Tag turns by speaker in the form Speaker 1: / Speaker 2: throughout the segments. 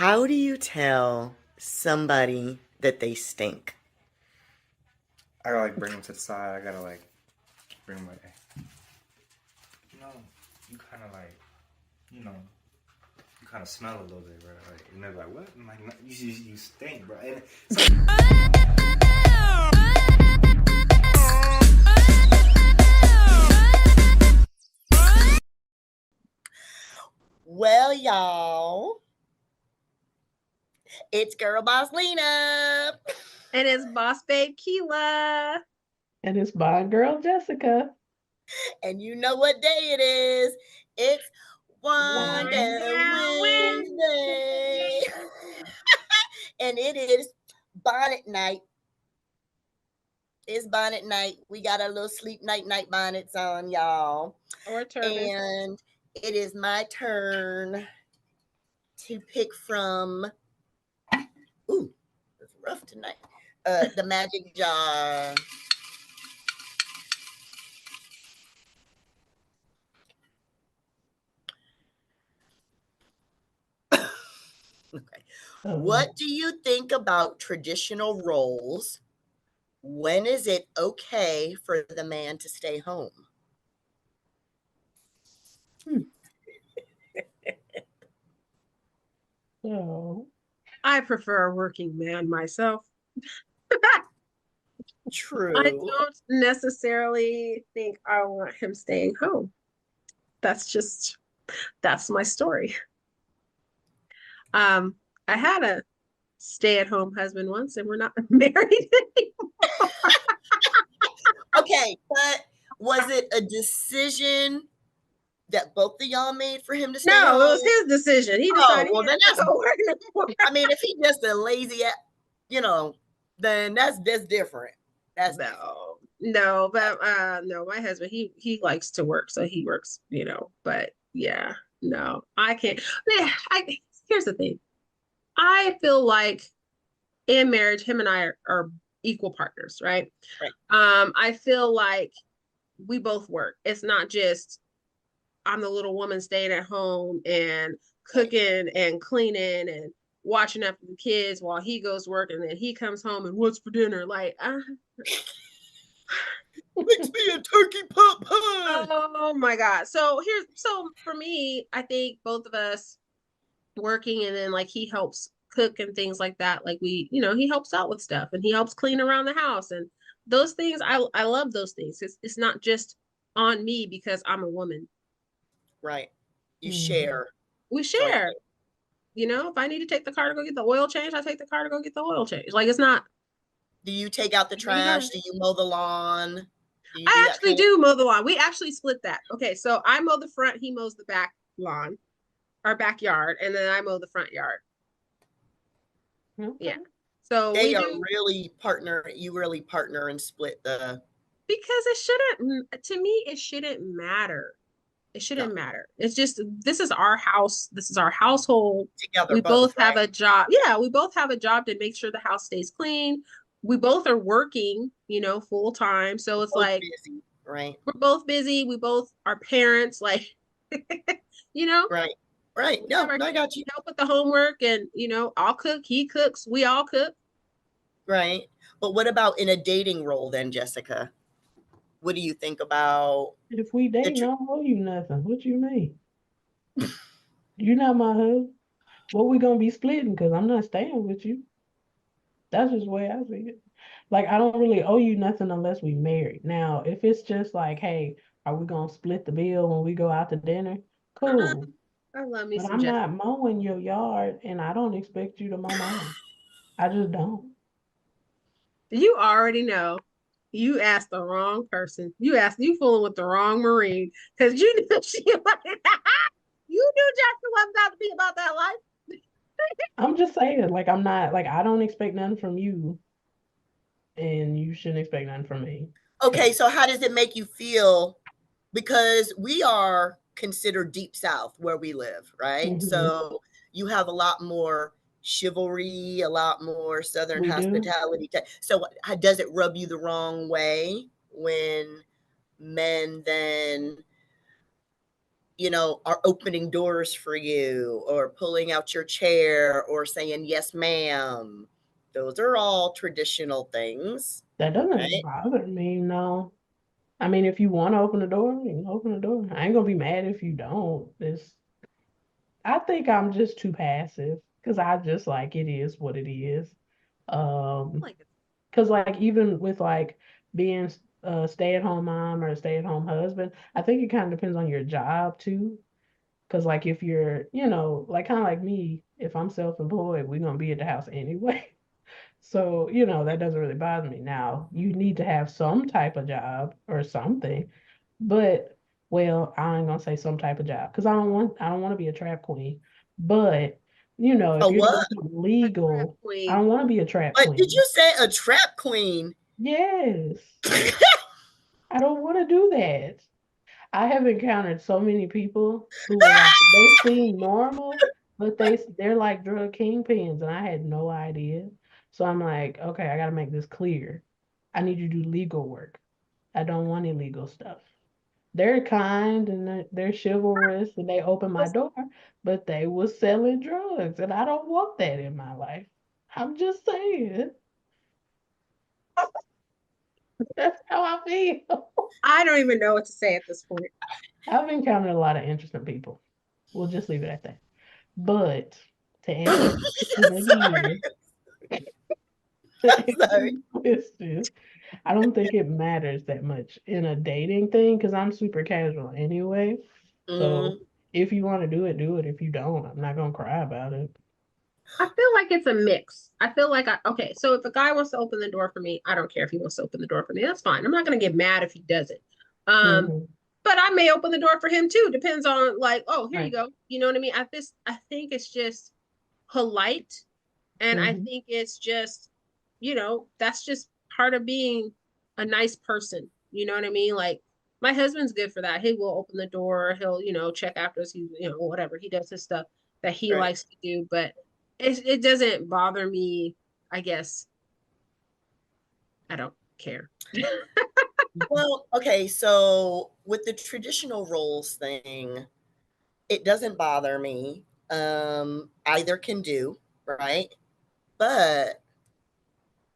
Speaker 1: How do you tell somebody that they stink?
Speaker 2: I gotta like bring them to the side. I gotta like bring them like, hey, you know, you kind of like, you know, you kind of smell a little bit, bro. Like, and they're like, what? I'm like, no, you stink, bro. And so,
Speaker 1: Well, y'all, it's Girl Boss Lena.
Speaker 3: And it's Boss Babe Keela.
Speaker 4: And it's my girl Jessica.
Speaker 1: And you know what day it is. It's Whine Down Wednesday. And it is bonnet night. It's bonnet night. We got our little sleep night bonnets on, y'all.
Speaker 3: Or turban.
Speaker 1: And it is my turn to pick from, ooh, it's rough tonight, the magic jar. Okay. What do you think about traditional roles? When is it okay for the man to stay home?
Speaker 4: So
Speaker 3: I prefer a working man myself.
Speaker 1: True.
Speaker 3: I don't necessarily think I want him staying home. That's my story. I had a stay-at-home husband once, and we're not married anymore.
Speaker 1: Okay, but was it a decision that both of y'all made for him to stay home?
Speaker 3: No, it was his decision. He decided.
Speaker 1: Well, then that's. I mean, if he's just a lazy, then that's different. That's
Speaker 3: no, but no, my husband, he likes to work, so he works, but yeah, no, I can't. Here's the thing. I feel like in marriage, him and I are equal partners, right? I feel like we both work. It's not just I'm the little woman staying at home and cooking and cleaning and watching after the kids while he goes to work, and then he comes home and what's for dinner? Like,
Speaker 1: mix me a turkey pot pie.
Speaker 3: Oh my God. So for me, I think both of us working, and then like he helps cook and things like that. Like he helps out with stuff, and he helps clean around the house, and those things. I love those things. It's not just on me because I'm a woman.
Speaker 1: Right. You share.
Speaker 3: We share. If I need to take the car to go get the oil change, I take the car to go get the oil change. Like, it's not.
Speaker 1: Do you take out the trash? Do you mow the lawn?
Speaker 3: I actually do mow the lawn. We actually split that. Okay, so I mow the front, he mows the back lawn, our backyard, and then I mow the front yard. Yeah. So
Speaker 1: you really partner and split the.
Speaker 3: Because to me, it shouldn't matter. It shouldn't matter. It's just, this is our house. This is our household.
Speaker 1: Together,
Speaker 3: we both have a job. Yeah, we both have a job to make sure the house stays clean. We both are working, full time. So it's like,
Speaker 1: busy, right?
Speaker 3: We're both busy. We both are parents, like,
Speaker 1: Right. No, I got you.
Speaker 3: Help with the homework, and I'll cook. He cooks. We all cook.
Speaker 1: Right. But what about in a dating role then, Jessica? What do you think about?
Speaker 4: If we date, I don't owe you nothing. What you mean? You're not my husband. What we gonna be splitting? Because I'm not staying with you. That's just the way I see it. Like, I don't really owe you nothing unless we married. Now, if it's just like, hey, are we gonna split the bill when we go out to dinner? Cool.
Speaker 3: I love me.
Speaker 4: But I'm not mowing your yard, and I don't expect you to mow mine. I just don't.
Speaker 3: You already know. You asked the wrong person. You fooling with the wrong Marine, because you knew she you knew Jessica wasn't about to be about that life.
Speaker 4: I'm just saying, like, I'm not, like, I don't expect nothing from you, and you shouldn't expect nothing from me.
Speaker 1: Okay, so how does it make you feel? Because we are considered deep South where we live, right? Mm-hmm. So you have a lot more chivalry, a lot more Southern hospitality. So does it rub you the wrong way when men then, are opening doors for you or pulling out your chair or saying, yes, ma'am. Those are all traditional things,
Speaker 4: That doesn't
Speaker 1: right?
Speaker 4: bother me, no. I mean, if you want to open the door, you can open the door. I ain't gonna be mad if you don't. I think I'm just too passive because I just like it is what it is.
Speaker 3: Like
Speaker 4: Because like even with like being a stay-at-home mom or a stay-at-home husband, I think it kind of depends on your job too. Because like if you're, like kind of like me, if I'm self-employed, we're gonna be at the house anyway. So, that doesn't really bother me. Now, you need to have some type of job or something. But, well, I ain't gonna say some type of job because I don't want to be a trap queen. But,
Speaker 1: A
Speaker 4: if you're doing
Speaker 1: what?
Speaker 4: something
Speaker 3: a trap
Speaker 4: legal, I
Speaker 3: queen.
Speaker 4: don't want to be a trap
Speaker 1: But did
Speaker 4: queen.
Speaker 1: you say a trap queen?
Speaker 4: Yes, I don't want to do that. I have encountered so many people who were like they seem normal, but they're like drug kingpins, and I had no idea. So I'm like, okay, I gotta make this clear. I need you to do legal work. I don't want illegal stuff. They're kind and they're chivalrous and they open my door, but they was selling drugs, and I don't want that in my life. I'm just saying. That's how I feel.
Speaker 3: I don't even know what to say at this point.
Speaker 4: I've encountered a lot of interesting people. We'll just leave it at that. But to answer your question
Speaker 1: Sorry.
Speaker 4: again, to
Speaker 1: I'm
Speaker 4: answer
Speaker 1: sorry.
Speaker 4: your question, I don't think it matters that much in a dating thing because I'm super casual anyway. So
Speaker 1: Mm,
Speaker 4: if you want to do it, do it. If you don't, I'm not gonna cry about it.
Speaker 3: I feel like it's a mix. I feel like okay, so if a guy wants to open the door for me, I don't care if he wants to open the door for me. That's fine. I'm not gonna get mad if he doesn't. Um,
Speaker 4: Hmm.
Speaker 3: but I may open the door for him too. Depends on like, oh, here you
Speaker 4: Right.
Speaker 3: go. You know what I mean? I think it's just polite, and I
Speaker 4: Hmm.
Speaker 3: think it's just, that's just part of being a nice person. You know what I mean? Like my husband's good for that. He will open the door. He'll, check after us. He, whatever he does his stuff that he
Speaker 1: right.
Speaker 3: likes to do, but it doesn't bother me. I guess I don't care.
Speaker 1: Well, okay, so with the traditional roles thing, it doesn't bother me. Either can do, right? But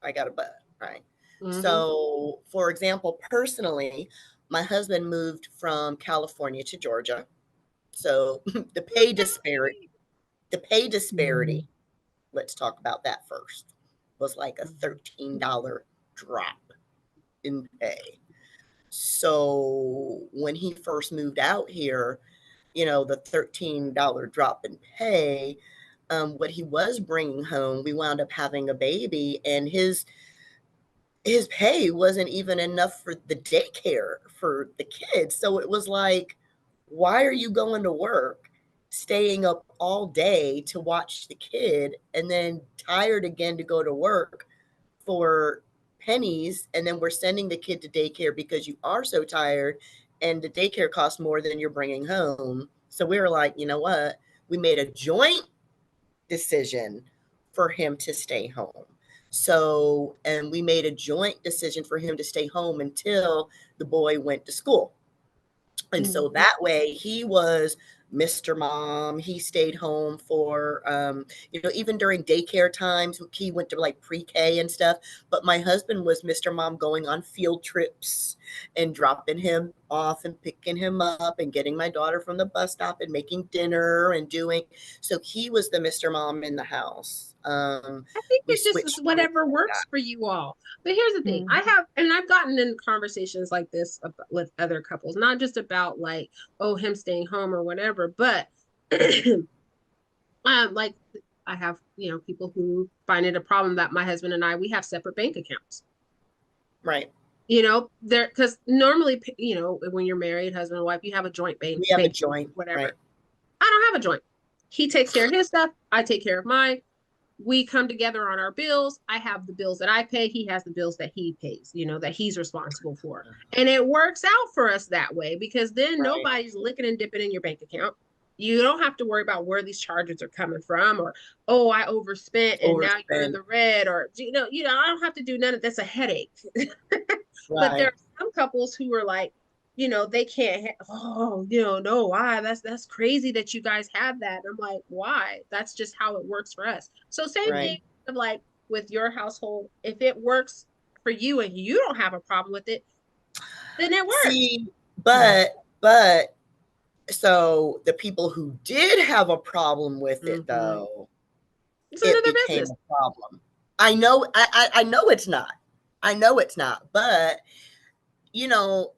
Speaker 1: I got a but, right?
Speaker 3: Mm-hmm.
Speaker 1: So, for example, personally, my husband moved from California to Georgia. So the pay disparity, the pay
Speaker 4: Hmm.
Speaker 1: disparity, let's talk about that first, was like a $13 drop in pay. So when he first moved out here, the $13 drop in pay, what he was bringing home, we wound up having a baby, and his pay wasn't even enough for the daycare for the kids. So it was like, why are you going to work, staying up all day to watch the kid, and then tired again to go to work for pennies? And then we're sending the kid to daycare because you are so tired, and the daycare costs more than you're bringing home. So we were like, you know what? We made a joint decision for him to stay home. So, and we made a joint decision for him to stay home until the boy went to school. And so
Speaker 4: Hmm.
Speaker 1: that way he was Mr. Mom. He stayed home for, even during daycare times, he went to like pre-K and stuff. But my husband was Mr. Mom, going on field trips and dropping him off and picking him up and getting my daughter from the bus stop and making dinner and doing. So he was the Mr. Mom in the house.
Speaker 3: I think
Speaker 1: We
Speaker 3: it just is
Speaker 1: switched roles
Speaker 3: whatever
Speaker 1: like
Speaker 3: works
Speaker 1: that.
Speaker 3: for you all. But here's the thing.
Speaker 4: Hmm.
Speaker 3: I've gotten in conversations like this with other couples, not just about like, oh, him staying home or whatever, but like I have, people who find it a problem that my husband and we have separate bank accounts.
Speaker 1: Right.
Speaker 3: There because normally, when you're married, husband and wife, you have a joint
Speaker 1: We have a
Speaker 3: bank,
Speaker 1: joint. Right.
Speaker 3: whatever. I don't have a joint. He takes care of his stuff. I take care of mine. We come together on our bills. I have the bills that I pay. He has the bills that he pays, that he's responsible for. And it works out for us that way because then
Speaker 1: Right.
Speaker 3: nobody's licking and dipping in your bank account. You don't have to worry about where these charges are coming from or, oh, I overspent and now you're in
Speaker 1: Overspend.
Speaker 3: the red or, I don't have to do none of that's a headache. But there
Speaker 1: Right.
Speaker 3: are some couples who are like, they can't, no, why? That's crazy that you guys have that. And I'm like, why? That's just how it works for us. So same
Speaker 1: Right.
Speaker 3: thing of like with your household. If it works for you and you don't have a problem with it, then it works.
Speaker 1: See, but so the people who did have a problem with it though,
Speaker 3: It's
Speaker 1: it
Speaker 3: another
Speaker 1: became
Speaker 3: business.
Speaker 1: a problem. I know I know it's not. I know it's not, but you know,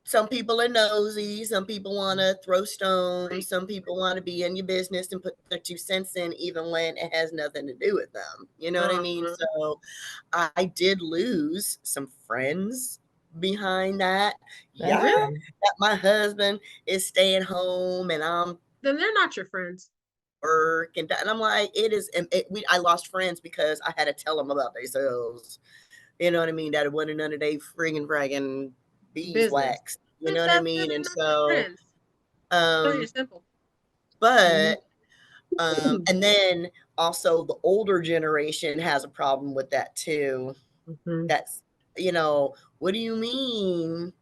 Speaker 1: some people are nosy, some people want to throw stones, some people want to be in your business and put their 2 cents in even when it has nothing to do with them. You know what I mean? So I did lose some friends behind that.
Speaker 4: That's
Speaker 1: Yeah,
Speaker 3: Really?
Speaker 4: crazy.
Speaker 1: that my husband is staying home and I'm
Speaker 3: Then they're not your friends.
Speaker 1: work and I'm like, I lost friends because I had to tell them about themselves. You know what I mean? That it wasn't none of they friggin' bragging
Speaker 3: Business.
Speaker 1: beeswax. You know
Speaker 3: If
Speaker 1: what I
Speaker 3: that's
Speaker 1: mean?
Speaker 3: they're
Speaker 1: And
Speaker 3: not your
Speaker 1: so,
Speaker 3: friends. Plain
Speaker 1: um,
Speaker 3: and simple.
Speaker 1: but and then also the older generation has a problem with that too.
Speaker 3: Mm-hmm.
Speaker 1: That's what do you mean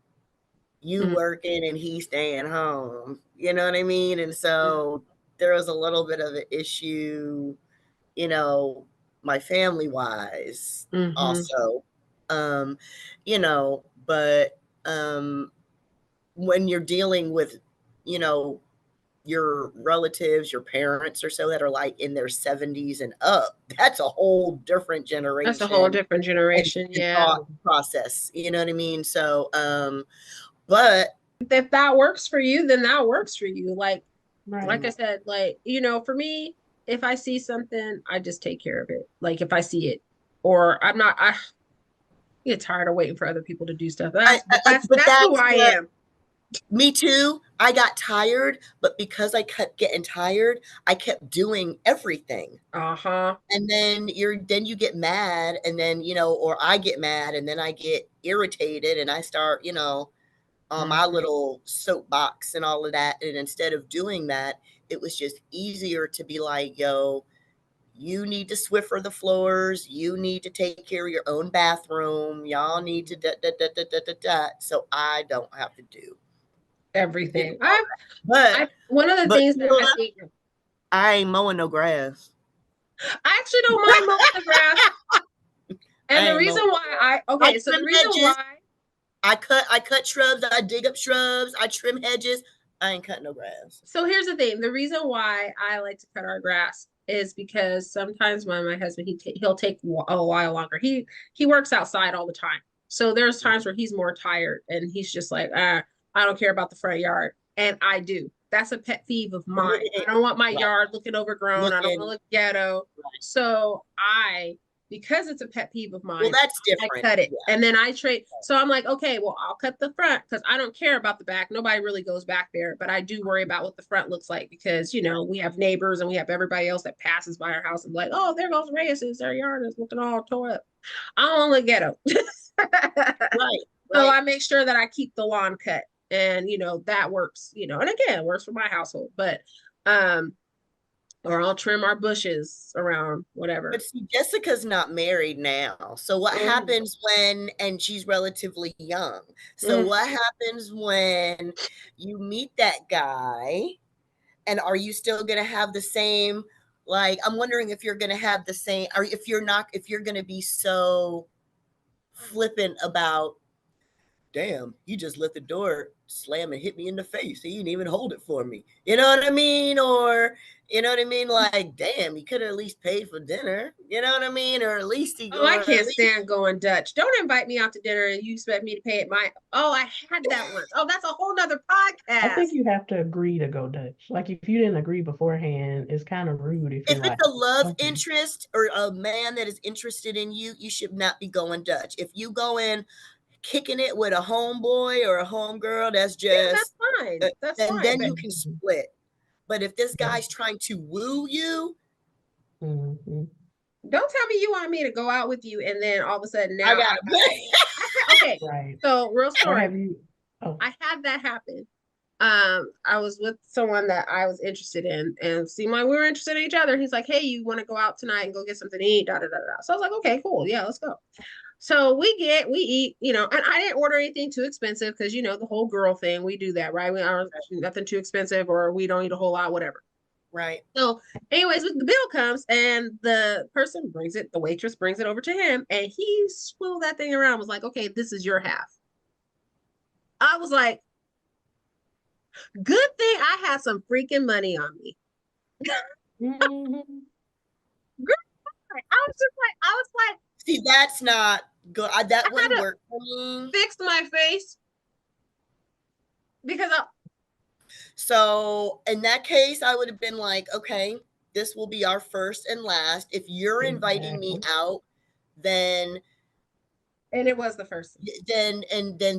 Speaker 1: you working and he staying home? You know what I mean? And so there was a little bit of an issue, you know, my family wise
Speaker 3: Mm-hmm.
Speaker 1: also. But when you're dealing with, you know, your relatives, your parents or so that are like in their 70s and up, that's a whole different
Speaker 3: That's a whole
Speaker 1: generation
Speaker 3: different
Speaker 1: and,
Speaker 3: generation.
Speaker 1: and
Speaker 3: Yeah.
Speaker 1: thought process. You know what I mean? So, but
Speaker 3: If that works for you, then that works for you. Like
Speaker 4: Right.
Speaker 3: I said, for me, if I see something, I just take care of it. Like if I see it, or I get tired of waiting for other people to do stuff.
Speaker 1: but
Speaker 3: That's who
Speaker 1: that's
Speaker 3: I
Speaker 1: what
Speaker 3: am.
Speaker 1: me too. I got tired, but because I kept getting tired, I kept doing everything.
Speaker 3: Uh-huh.
Speaker 1: And then you get mad and then, or I get mad and then I get irritated and I start, on my little soapbox and all of that. And instead of doing that, it was just easier to be like, yo, you need to Swiffer the floors. You need to take care of your own bathroom. Y'all need to so I don't have to do
Speaker 3: Everything.
Speaker 1: But
Speaker 3: One of the
Speaker 1: but
Speaker 3: things
Speaker 1: you
Speaker 3: that
Speaker 1: know
Speaker 3: I
Speaker 1: what?
Speaker 3: think
Speaker 1: I ain't mowing no grass.
Speaker 3: I actually don't mind mowing the grass. And
Speaker 1: I
Speaker 3: the
Speaker 1: ain't
Speaker 3: reason
Speaker 1: mowing.
Speaker 3: why
Speaker 1: I
Speaker 3: so
Speaker 1: trim
Speaker 3: the reason
Speaker 1: hedges.
Speaker 3: why
Speaker 1: I cut shrubs. I dig up shrubs. I trim hedges. I ain't cutting no grass.
Speaker 3: so here's the thing. The reason why I like to cut our grass is because sometimes when my husband he'll take a while longer. He works outside all the time. So there's times where he's more tired and he's just like, I don't care about the front yard. And I do. That's a pet peeve of mine. I don't want my
Speaker 1: Right.
Speaker 3: yard looking overgrown. I don't want to
Speaker 1: Looking.
Speaker 3: look ghetto.
Speaker 1: Right.
Speaker 3: So because it's a pet peeve of
Speaker 1: Well,
Speaker 3: mine,
Speaker 1: that's
Speaker 3: I
Speaker 1: different.
Speaker 3: cut it.
Speaker 1: Yeah.
Speaker 3: And then I trade. So I'm like, okay, well, I'll cut the front because I don't care about the back. Nobody really goes back there, but I do worry about what the front looks like because, we have neighbors and we have everybody else that passes by our house and like, oh, there goes Reyes. Their yard is looking all tore up. I don't look ghetto.
Speaker 1: Right.
Speaker 3: So I make sure that I keep the lawn cut and, that works, and again, it works for my household, but, or I'll trim our bushes around whatever.
Speaker 1: But see, Jessica's not married now. So what happens and she's relatively young. So what happens when you meet that guy and are you still going to have the same, like, I'm wondering if you're going to have the same, or if you're going to be so flippant about, damn, you just let the door slam and hit me in the face. He didn't even hold it for me. You know what I mean? Or, you know what I mean? Like, damn, he could have at least paid for dinner. You know what I mean? Or at least
Speaker 3: I can't stand going Dutch. Don't invite me out to dinner and you expect me to pay it. I had that once. Oh, that's a whole nother podcast.
Speaker 4: I think you have to agree to go Dutch. Like if you didn't agree beforehand, it's kind of rude if
Speaker 1: If
Speaker 4: you're like,
Speaker 1: it's a love
Speaker 4: okay.
Speaker 1: interest or a man that is interested in you, you should not be going Dutch. If you go in kicking it with a homeboy or a homegirl, that's just
Speaker 3: that's fine. That's
Speaker 1: and
Speaker 3: fine.
Speaker 1: then
Speaker 3: But
Speaker 1: you can split. But if this guy's trying to woo you,
Speaker 4: Mm-hmm.
Speaker 3: don't tell me you want me to go out with you and then all of a sudden now
Speaker 1: I got
Speaker 3: okay.
Speaker 4: Right.
Speaker 3: So real
Speaker 4: Or
Speaker 3: story.
Speaker 4: have you? Oh,
Speaker 3: I had that happen. I was with someone that I was interested in and seemed like we were interested in each other. He's like, hey, you want to go out tonight and go get something to eat? Da, da, da, da. So I was like, okay, cool. Yeah, let's go. So we eat, you know, and I didn't order anything too expensive because, you know, the whole girl thing, we do that, right? We are nothing too expensive or we don't eat a whole lot, whatever.
Speaker 1: Right.
Speaker 3: So, anyways, the bill comes and the person brings it, the waitress brings it over to him, and he swiveled that thing around, was like, okay, this is your half. I was like, good thing I had some freaking money on me.
Speaker 4: Mhm.
Speaker 3: I was like,
Speaker 1: See, that's not good. That
Speaker 3: I
Speaker 1: wouldn't
Speaker 3: had to
Speaker 1: work for me.
Speaker 3: fix my face because
Speaker 1: So in that case, I would have been like, okay, this will be our first and last. If you're inviting me
Speaker 4: Exactly.
Speaker 1: out, then
Speaker 3: and it was the first.
Speaker 1: then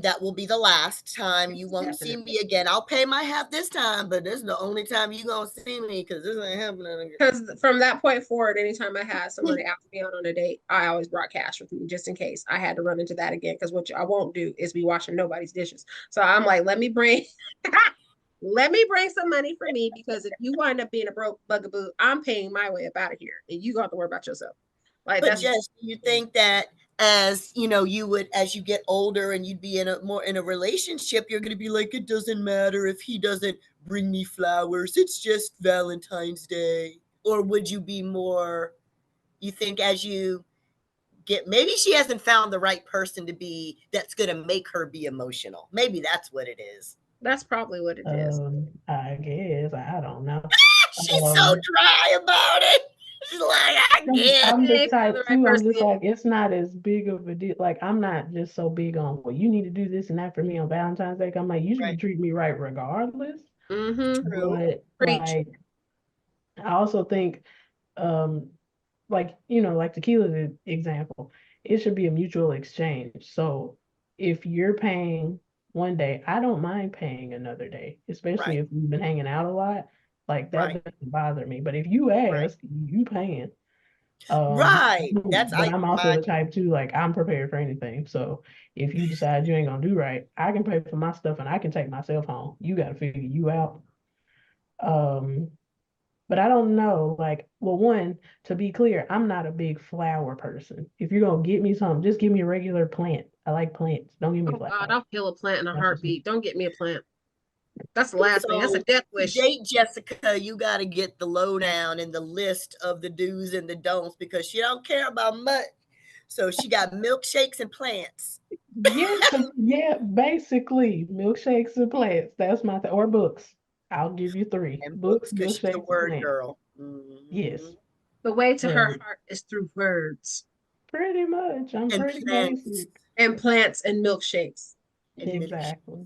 Speaker 1: that will be the last time. You won't see
Speaker 3: Definitely.
Speaker 1: me again. I'll pay my half this time, but this is the only time you gonna see me because this ain't happening again.
Speaker 3: Because from that point forward, anytime I had somebody ask me out on a date, I always brought cash with me just in case I had to run into that again. Because what I won't do is be washing nobody's dishes. So I'm like, let me bring let me bring some money for me because if you wind up being a broke bugaboo, I'm paying my way up out of here. And you got to worry about yourself. Like
Speaker 1: But
Speaker 3: that's
Speaker 1: Jess, do you think that as you know, you would as you get older and you'd be in a more in a relationship, you're gonna be like, it doesn't matter if he doesn't bring me flowers, it's just Valentine's Day. Or would you be more, you think as you get, maybe she hasn't found the right person to be that's gonna make her be emotional. Maybe that's what it is.
Speaker 3: that's probably what it is.
Speaker 4: I guess I don't know.
Speaker 1: She's so dry about it. She's like, I get
Speaker 4: I'm
Speaker 1: it.
Speaker 4: the
Speaker 3: They found the
Speaker 4: type
Speaker 3: right
Speaker 4: too. I'm
Speaker 3: person.
Speaker 4: just like it's not as big of a deal. Like I'm not just so big on well, you need to do this and that for me on Valentine's Day. I'm like you should be
Speaker 1: Right.
Speaker 4: treating me right regardless.
Speaker 3: Mm-hmm.
Speaker 1: True.
Speaker 4: But
Speaker 3: Preach.
Speaker 4: like I also think um like like tequila's example, it should be a mutual exchange. So if you're paying one day, I don't mind paying another day, especially
Speaker 1: Right.
Speaker 4: if we've been hanging out a lot. Like that
Speaker 1: Right.
Speaker 4: doesn't bother me. But if you
Speaker 1: Right.
Speaker 4: ask, you paying.
Speaker 1: Right. That's
Speaker 4: But
Speaker 1: I
Speaker 4: I'm also
Speaker 1: my
Speaker 4: the type too, like I'm prepared for anything. So if you decide you ain't gonna do right, I can pay for my stuff and I can take myself home. You gotta figure you out. Um, but I don't know, like, well, one, to be clear, I'm not a big flower person. If you're gonna get me something, just give me a regular plant. I like plants. Don't give me
Speaker 3: Oh God,
Speaker 4: flowers.
Speaker 3: I'll kill a plant in a
Speaker 4: That's just me.
Speaker 3: heartbeat. Don't get me a plant. That's the last thing. That's a
Speaker 1: so
Speaker 3: death
Speaker 1: to
Speaker 3: wish.
Speaker 1: date Jessica, you got to get the lowdown and the list of the do's and the don'ts because she don't care about much. So she got milkshakes and plants
Speaker 4: Yeah, yeah, basically milkshakes and plants. That's my or books. I'll give you three.
Speaker 1: and
Speaker 4: Books,
Speaker 1: books because she's a
Speaker 4: milkshakes, and
Speaker 1: word
Speaker 4: plants.
Speaker 1: girl.
Speaker 4: Yes.
Speaker 3: The way to her
Speaker 4: But
Speaker 3: heart is through words
Speaker 4: pretty much. I'm
Speaker 1: And
Speaker 4: pretty
Speaker 1: plants
Speaker 4: basic.
Speaker 3: and plants and milkshakes.
Speaker 1: and milkshakes
Speaker 4: Exactly.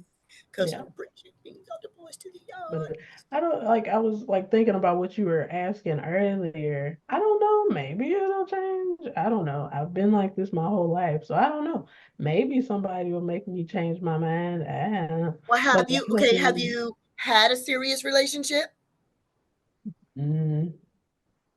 Speaker 1: because
Speaker 4: Yeah.
Speaker 1: we're bringing things out the boys to the yard.
Speaker 4: But I don't like I was like thinking about what you were asking earlier. I don't know, maybe it'll change. I don't know. I've been like this my whole life, so I don't know. Maybe somebody will make me change my mind. I don't know.
Speaker 1: Well,
Speaker 4: But
Speaker 1: have
Speaker 4: I
Speaker 1: you
Speaker 4: don't
Speaker 1: okay? Have
Speaker 4: think
Speaker 1: you had a serious relationship?
Speaker 4: mm,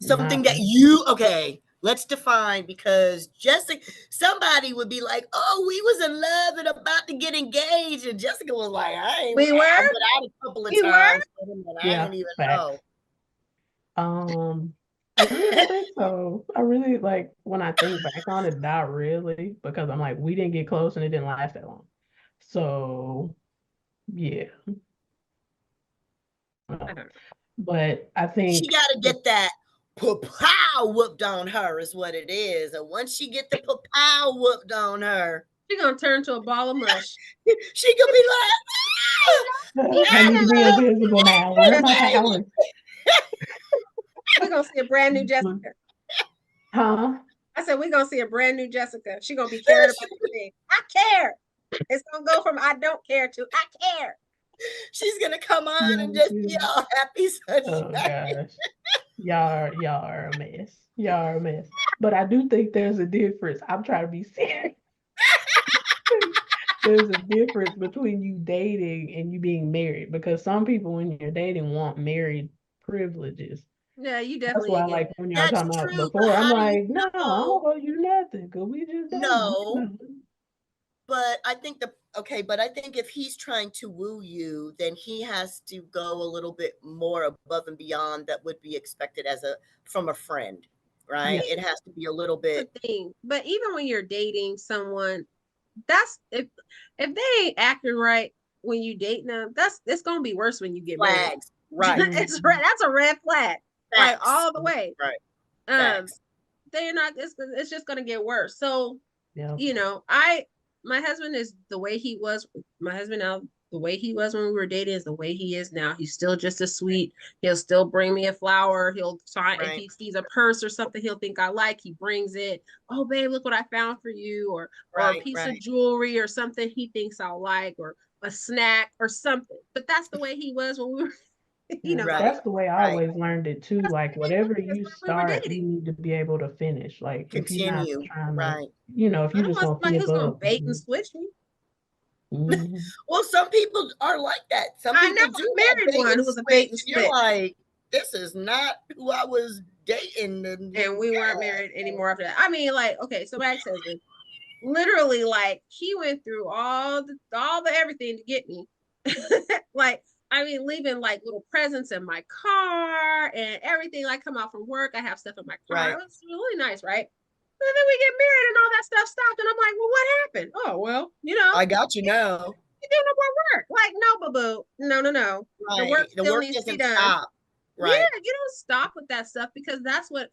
Speaker 1: Something
Speaker 4: not
Speaker 1: that you okay, let's define because Jessica, somebody would be like, oh, we was in love and about to get engaged, and Jessica was like,
Speaker 3: We were?
Speaker 1: I went out a couple of
Speaker 3: We were?
Speaker 1: times with him and I
Speaker 4: yeah,
Speaker 1: didn't even
Speaker 4: facts.
Speaker 1: know.
Speaker 4: Um I really don't think so. I really like when I think back on it, not really, because I'm like, we didn't get close and it didn't last that long. So yeah.
Speaker 3: I
Speaker 4: No.
Speaker 3: don't know.
Speaker 4: But I
Speaker 1: She
Speaker 4: think
Speaker 1: got to get that pow whooped on her is what it is, and once she get the pow whooped on her,
Speaker 3: She's gonna turn to a ball of mush.
Speaker 1: she could be like,
Speaker 4: I need to be
Speaker 1: ah,
Speaker 4: invisible now. Where are my powers?
Speaker 3: We're gonna see a brand new Jessica.
Speaker 4: Huh?
Speaker 3: I said we're gonna see a brand new Jessica. She's gonna be caring about everything. I care. It's gonna go from I don't care to I care.
Speaker 1: she's gonna come on and
Speaker 4: Yeah,
Speaker 1: just be
Speaker 4: yeah.
Speaker 1: all happy
Speaker 4: Oh
Speaker 1: sunshine.
Speaker 4: gosh. Y'all are a mess. Y'all are a mess. But I do think there's a difference. I'm trying to be serious. There's a difference between you dating and you being married because some people when you're dating want married privileges.
Speaker 3: Yeah, you
Speaker 4: That's
Speaker 3: definitely
Speaker 4: why
Speaker 3: ain't getting
Speaker 4: like when y'all
Speaker 1: That's
Speaker 4: talking about
Speaker 1: true, but
Speaker 4: before, I'm
Speaker 1: how do you
Speaker 4: like, no, I
Speaker 1: know?
Speaker 4: don't owe you nothing because we just dating.
Speaker 1: No, but I think but I think if he's trying to woo you, then he has to go a little bit more above and beyond that would be expected as a from a friend, right? It has to be a little
Speaker 3: That's
Speaker 1: bit
Speaker 3: the thing. But even when you're dating someone, that's if they ain't acting right when you dating them, it's gonna be worse when you get married.
Speaker 1: flags, right?
Speaker 3: That's a red flag, like
Speaker 1: Facts,
Speaker 3: all the way.
Speaker 1: right?
Speaker 3: Um,
Speaker 1: Facts,
Speaker 3: they're not. It's just gonna get worse. So,
Speaker 4: Yeah.
Speaker 3: my husband is the way he was. My husband now, the way he was when we were dating is the way he is now. He's still just as sweet. He'll still bring me a flower. He'll sign if he sees a purse or something he'll think I like. He brings it. Oh, babe, look what I found for you, or a piece of jewelry or something he thinks I'll like, or a snack or something. But that's the way he was when we were.
Speaker 4: That's the way I always learned it too. Like whatever you
Speaker 3: we were
Speaker 4: start, you
Speaker 3: dating.
Speaker 4: need to be able to finish. Like if you're not
Speaker 1: continue,
Speaker 4: trying to,
Speaker 1: right?
Speaker 4: if
Speaker 3: I
Speaker 4: you're
Speaker 3: don't
Speaker 4: just
Speaker 3: want
Speaker 4: gonna
Speaker 3: somebody
Speaker 4: flip
Speaker 3: who's gonna
Speaker 4: up.
Speaker 3: bait and switch me.
Speaker 1: Well, some people are like that. Some
Speaker 3: I know
Speaker 1: people do
Speaker 3: I
Speaker 1: have
Speaker 3: married
Speaker 1: bait
Speaker 3: one
Speaker 1: and
Speaker 3: who was a
Speaker 1: switch,
Speaker 3: bait and
Speaker 1: and you're
Speaker 3: switch.
Speaker 1: like, this is not who I was dating.
Speaker 3: And we weren't married anymore after that. I mean, like, okay, so my ex-husband, literally, like, he went through all the everything to get me. Like, I mean, leaving like little presents in my car and everything. Like, come out from work, I have stuff in my car.
Speaker 1: Right.
Speaker 3: It was really nice, right? And then we get married and all that stuff stopped. And I'm like, well, what happened? Oh, well,
Speaker 1: I got you now.
Speaker 3: you do no more work. Like, no, boo-boo. No. The
Speaker 1: Right.
Speaker 3: work
Speaker 1: The
Speaker 3: still
Speaker 1: work
Speaker 3: needs to be
Speaker 1: doesn't
Speaker 3: done.
Speaker 1: stop. Right.
Speaker 3: Yeah, you don't stop with that stuff because that's what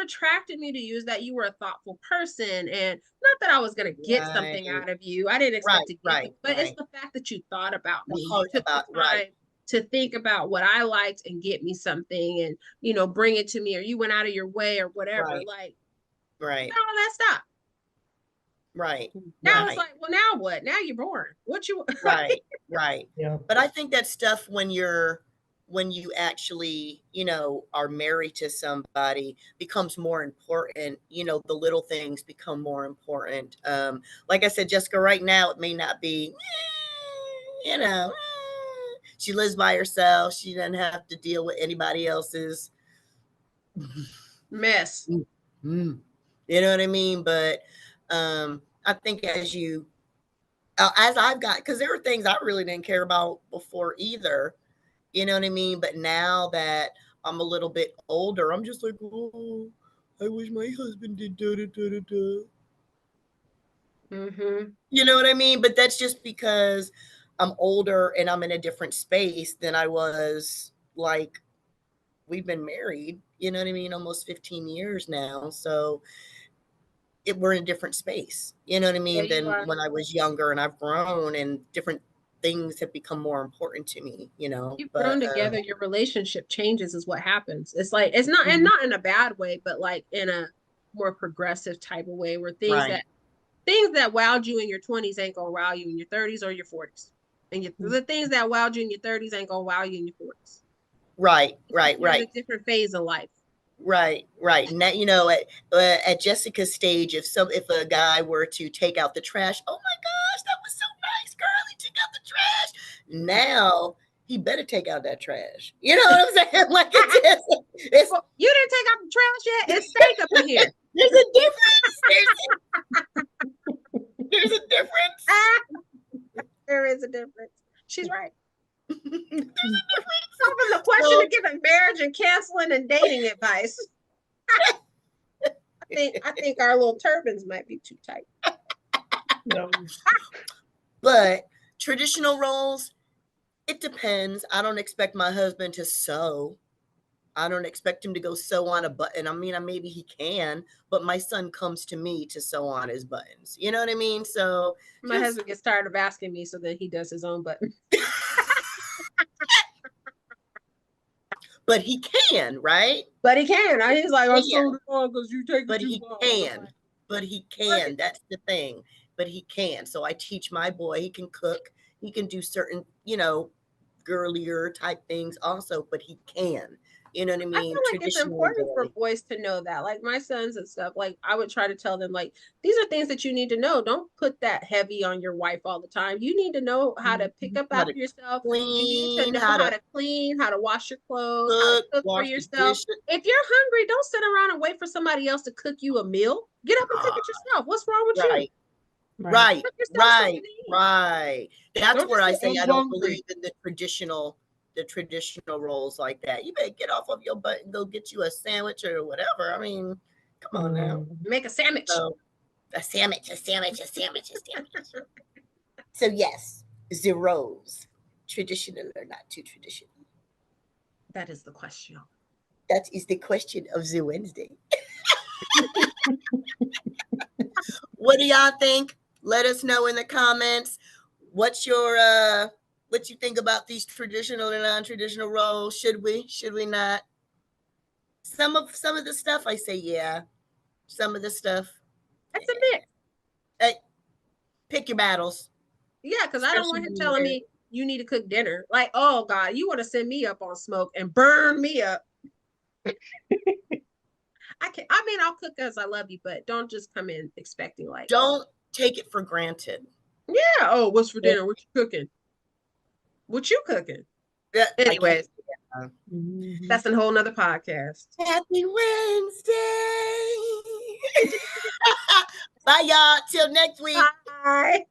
Speaker 3: attracted me to you, is that you were a thoughtful person. And not that I was gonna get something out of you. I didn't expect to get it, but it's the fact that you thought about me. You took the time to think about what I liked and get me something and bring it to me, or you went out of your way or whatever. Like now all that stopped.
Speaker 1: Right.
Speaker 3: Now it's like, well, now what? Now you're born. What you
Speaker 1: Right.
Speaker 4: Yeah.
Speaker 1: But I think that stuff when you actually, are married to somebody becomes more important. The little things become more important. Like I said, Jessica, right now it may not be, she lives by herself. She doesn't have to deal with anybody else's
Speaker 3: mess.
Speaker 1: You know what I mean? But I think as I've got, because there were things I really didn't care about before either. You know what I mean? But now that I'm a little bit older, I'm just like, oh, I wish my husband did da da da da da. You know what I mean? But that's just because I'm older and I'm in a different space than I was. Like, we've been married, you know what I mean, almost 15 years now. So we're in a different space, you know what I mean, than when I was younger, and I've grown and different things have become more important to me,
Speaker 3: You've grown together, your relationship changes is what happens. It's like, it's not, and not in a bad way, but like in a more progressive type of way, where things that wowed you in your 20s ain't gonna wow you in your 30s or your 40s. And the things that wowed you in your 30s ain't gonna wow you in your 40s.
Speaker 1: Right.
Speaker 3: You're in a different phase of life.
Speaker 1: Right. Now, at Jessica's stage, if a guy were to take out the trash, oh my gosh, that was so nice, girl, he took out the trash. Now he better take out that trash. You know what I'm saying? Like, it's
Speaker 3: well, you didn't take out the trash yet. It's stank up in here.
Speaker 1: There's a difference. There's a difference.
Speaker 3: There is a difference. She's right. There's a difference. Solving the question of giving marriage and canceling and dating advice. I think our little turbans might be too tight.
Speaker 4: No.
Speaker 1: But traditional roles, it depends. I don't expect my husband to sew. I don't expect him to go sew on a button. I mean, maybe he can, but my son comes to me to sew on his buttons. You know what I mean? So
Speaker 3: my husband gets tired of asking me, so then he does his own button.
Speaker 1: But he can, right?
Speaker 3: But he can. He's like, I sewed it on because you take it.
Speaker 1: But he can. But he can. That's the thing. But he can. So I teach my boy. He can cook. He can do certain, girlier type things also. But he can. You know what I mean?
Speaker 3: I feel like it's important for boys to know that. Like my sons and stuff, like I would try to tell them, like, these are things that you need to know. Don't put that heavy on your wife all the time. You need to know how to pick up after yourself. You need to know how to clean, how to wash your clothes, how to cook for yourself. If you're hungry, don't sit around and wait for somebody else to cook you a meal. Get up and cook it yourself. What's wrong with you?
Speaker 1: Right. That's where I say I don't believe in the traditional the traditional roles like that. You better get off of your butt and go get you a sandwich or whatever. I mean, come on now.
Speaker 3: Make a sandwich.
Speaker 1: So, a sandwich. So yes, the roles, traditional or not too traditional.
Speaker 3: That is the question.
Speaker 1: That is the question of the Wednesday. What do y'all think? Let us know in the comments. What's your what you think about these traditional and non-traditional roles? Should we not? Some of the stuff I say yeah. Some of the stuff
Speaker 3: That's a mix.
Speaker 1: Pick your battles.
Speaker 3: Yeah, because I don't want him telling me you need to cook dinner. Like, oh God, you want to send me up on smoke and burn me up. I mean, I'll cook as I love you, but don't just come in expecting like.
Speaker 1: Don't take it for granted.
Speaker 3: Yeah. Oh, what's for dinner? What you cooking? What you cooking?
Speaker 1: Yeah,
Speaker 3: anyways, that's a whole nother podcast.
Speaker 1: Happy Wednesday. Bye, y'all. Till next week.
Speaker 3: Bye.